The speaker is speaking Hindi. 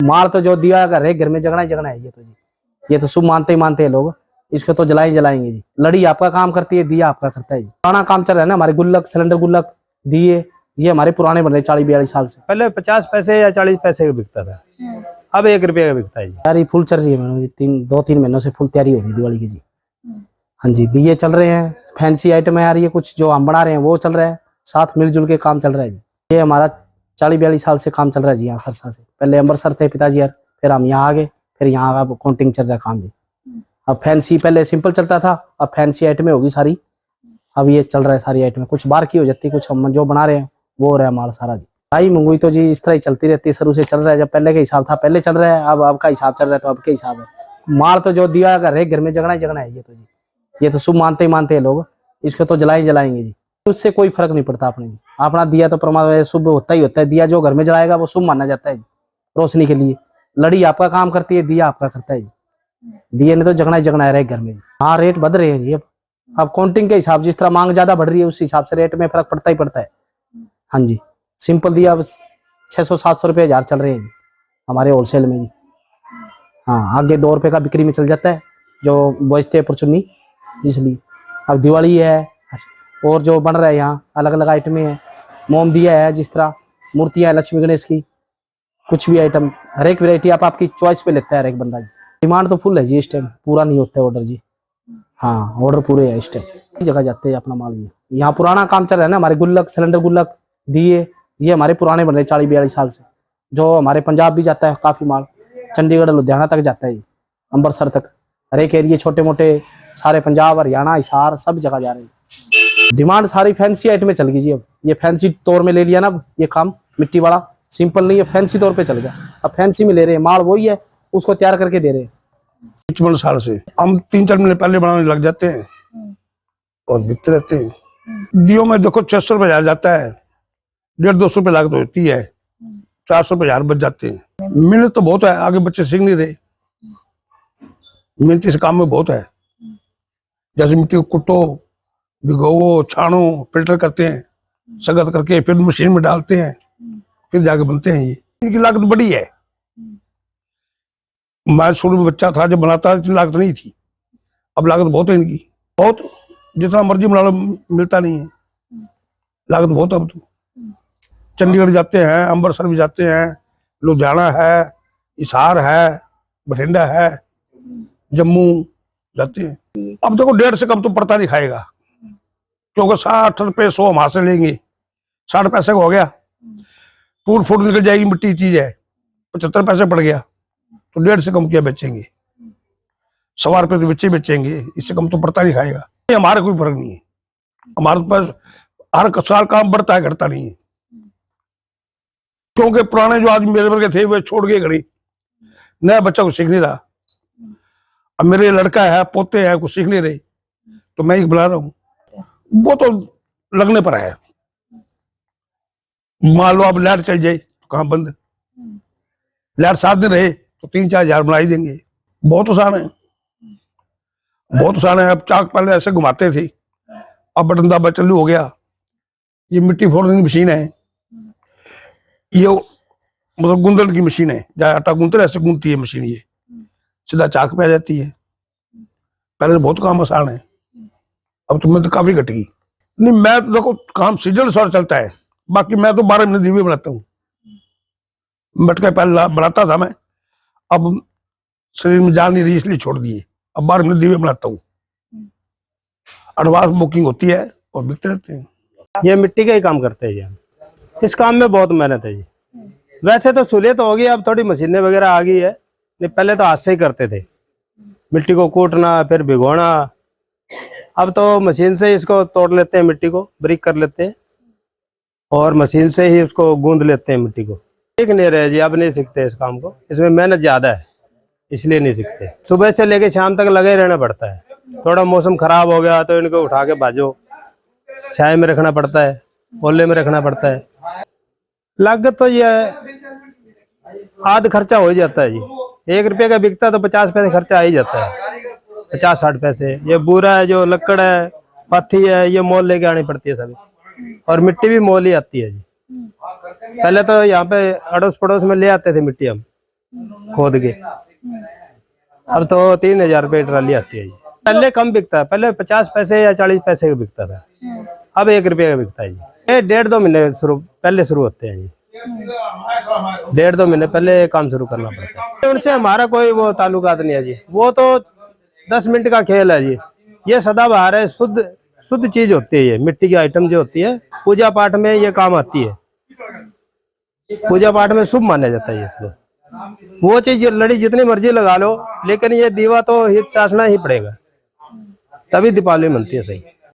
माल तो जो दिया कर रहे घर में जगना ही जगना है। ये तो जी, ये तो शुभ मानते ही मानते हैं लोग, इसको तो जला ही जलाएंगे जी। लड़ी आपका काम करती है, दिया आपका करता है जी। पुराना काम चल रहा है ना, हमारे गुल्लक, सिलेंडर गुल्लक, दिए, ये हमारे पुराने बन रहे 40-42 साल से। पहले 50 पैसे या 40 पैसे का बिकता था, अब 1 रुपये का बिकता है जी। तैयारी फुल चल रही है मैडम, 2-3 महीनों से फुल तैयारी हो रही है दिवाली की जी। हाँ जी, दिए चल रहे हैं, फैंसी आइटम आ रही है, कुछ जो हम बना रहे हैं वो चल रहा है, साथ मिलजुल के काम चल रहा है जी। ये हमारा 40-42 साल से काम चल रहा है जी यहाँ सरसा से। पहले अमृतसर थे पिताजी यार, फिर हम यहाँ आ गए, फिर यहाँ का काउंटिंग चल रहा है काम जी। अब फैंसी पहले सिंपल चलता था, अब फैंसी आइटमें होगी सारी, अब ये चल रहा है सारी आइटमें, कुछ बाहर की हो जाती है, कुछ हम जो बना रहे हैं वो हो रहा है माल सारा जी। भाई मंगुई तो जी इस तरह ही चलती रहती है, शुरू से चल रहा है, जब पहले का हिसाब था पहले चल रहा है, अब का हिसाब चल रहा है तो अब के हिसाब है। माल तो जो दिया कर रहे घर में जगना ही जगना है। ये तो जी, ये तो शुभ मानते ही मानते हैं लोग, इसको तो जला ही जलाएंगे जी। उससे कोई फर्क नहीं पड़ता अपने, अपना दिया तो परमात्मा शुभ होता ही होता है। दिया जो घर में जलाएगा वो शुभ माना जाता है जी, रोशनी के लिए। लड़ी आपका काम करती है, दिया आपका करता है जी। दिए ने तो जगना ही जगना है घर में जी। हाँ, रेट बढ़ रहे हैं जी। अब काउंटिंग के हिसाब, जिस तरह मांग ज्यादा बढ़ रही है उस हिसाब से रेट में फर्क पड़ता ही पड़ता है। हाँ जी, सिंपल दिया अब 600-700 रुपये 1000 चल रहे हैं जी हमारे होलसेल में जी। हाँ, आगे 2 रुपये का बिक्री में चल जाता है जो बेचते हैं परचुन्नी, इसलिए। अब दिवाली है और जो बन रहा है यहाँ अलग अलग आइटमें हैं, मोम दिया है, जिस तरह मूर्तियाँ लक्ष्मी गणेश की, कुछ भी आइटम, हर एक वेरायटी आप आपकी चॉइस पे लेता है हर एक बंदा जी। डिमांड तो फुल है जी, इस टाइम पूरा नहीं होता है ऑर्डर जी। हाँ, ऑर्डर पूरे हैं इस टाइम, जगह जाते हैं अपना माल जी। यहाँ पुराना काम चल रहा है ना, हमारे गुल्लक, सिलेंडर गुल्लक, दिए, ये हमारे पुराने बन रहे 40-42 साल से, जो हमारे पंजाब भी जाता है काफी माल, चंडीगढ़ लुधियाना तक जाता है, अमृतसर तक, हर एक एरिए छोटे मोटे सारे पंजाब, हरियाणा, हिसार सब जगह जा रहे हैं। डिमांड सारी फैंसी आइटम में चल गई जी। अब ये फैंसी तौर में ले लिया ना, ये काम मिट्टी वाला सिंपल नहीं है, फैंसी तौर पे चल गया। अब फैंसी में ले रहे हैं, माल वही है, उसको तैयार करके दे रहे हैं। 55 साल से हम 3-4 महीने पहले बनाने लग जाते हैं और बिकते रहते हैं। दियो में देखो 600 रुपये हजार जाता है, 150-200 रुपये लागत होती है, 400 रुपये हजार बच जाते हैं। मेहनत तो बहुत है, आगे बच्चे सीख नहीं रहे, मेहनत इस काम में बहुत है। जैसे मिट्टी को कुटो, भिगोवो, छानो, फिल्टर करते हैं, सगत करके फिर मशीन में डालते हैं, फिर जाके बनते हैं। ये इनकी लागत बड़ी है। मैं शुरू में बच्चा था जब बनाता था, लागत नहीं थी, अब लागत बहुत है इनकी, बहुत, जितना मर्जी बना लो मिलता नहीं है, लागत बहुत है। अब तो चंडीगढ़ जाते हैं, अमृतसर भी जाते हैं, लुधियाना है, हिसार है, बठिंडा है, जम्मू जाते हैं। अब देखो 1.5 से कम तो पड़ता नहीं खाएगा, क्योंकि 60 रुपये 100 हम हाथ से लेंगे, 60 पैसे का हो गया, टूट फूट निकल जाएगी, मिट्टी चीज है, 75 पैसे पड़ गया, तो 1.5 से कम क्या बेचेंगे, 1.25 रुपये तो बच्चे बेचेंगे, इससे कम तो पड़ता नहीं खाएगा। हमारा कोई फर्क नहीं है, हमारे पास हर साल काम बढ़ता है, घटता नहीं है। क्योंकि पुराने जो आदमी मेरे वर्ग थे वे छोड़ गए घड़ी, नया बच्चा को सीख नहीं रहा। अब मेरे लड़का है, पोते हैं, कुछ सीख नहीं रहे, तो मैं ही बुला रहा हूँ, वो तो लगने पर है। मान लो अब लाइट चल जाए तो काम बंद, लाइट 7 दिन रहे तो 3-4 हजार बना ही देंगे। बहुत आसान है, बहुत आसान है। अब चाक पहले ऐसे घुमाते थे, अब बटन दबा चालू हो गया। ये मिट्टी फोड़ने की मशीन है, ये मतलब गूंदन की मशीन है, जहाँ आटा गूंदते ऐसे गूंदती है मशीन, ये सीधा चाक पे आ जाती है। पहले बहुत काम आसान है, अब तो मैं तो काफी घट गई। नहीं, मैं तो देखो काम सीजन सर चलता है, बाकी मैं तो 12 महीने दीवे बनाता हूँ। मटका पहले बनाता था मैं, अब शरीर में जान नहीं रही इसलिए छोड़ दिए, अब 12 महीने दीवे बनाता हूँ। एडवांस बुकिंग होती है और बिकते रहते हैं। ये मिट्टी का ही काम करते हैं जी, इस काम में बहुत मेहनत है जी। वैसे तो सहूलियत हो गई, अब थोड़ी मशीनें वगैरह आ गई है, नहीं पहले तो हाथ से ही करते थे, मिट्टी को कूटना फिर भिगोना। अब तो मशीन से इसको तोड़ लेते हैं, मिट्टी को बारीक कर लेते हैं और मशीन से ही उसको गूंद लेते हैं मिट्टी को। सीख नहीं रहे जी, अब नहीं सीखते इस काम को, इसमें मेहनत ज्यादा है इसलिए नहीं सीखते। सुबह से लेके शाम तक लगे रहना पड़ता है, थोड़ा मौसम खराब हो गया तो इनको उठा के भाजो, छाया में रखना पड़ता है, ओले में रखना पड़ता है। लागत तो ये आध खर्चा हो ही जाता है जी, 1 रुपये का बिकता तो 50 पैसे खर्चा आ ही जाता है, 50-60 पैसे। ये बूरा है, जो लकड़ है, पत्थी है, ये मोल लेके आनी पड़ती है सभी, और मिट्टी भी मोल ही आती है जी। पहले तो यहाँ पे अड़ोस पड़ोस में ले आते थे मिट्टी हम, खोद के। अब तो 3000 रुपये ट्राली आती है जी। पहले कम बिकता है, पहले 50 पैसे या 40 पैसे का बिकता था, अब 1 रुपये का बिकता है जी। ये 1.5-2 महीने पहले शुरू होते हैं जी। 1.5-2 महीने पहले काम शुरू करना पड़ता है। उनसे हमारा कोई वो ताल्लुकात नहीं है जी, वो तो 10 मिनट का खेल है जी। ये सदाबहार है, शुद्ध चीज होती है, ये मिट्टी की आइटम जो होती है पूजा पाठ में ये काम आती है, पूजा पाठ में शुभ माना जाता है इसको। वो चीज लड़ी जितनी मर्जी लगा लो, लेकिन ये दीवा तो चाशना ही पड़ेगा, तभी दीपावली मनती है सही।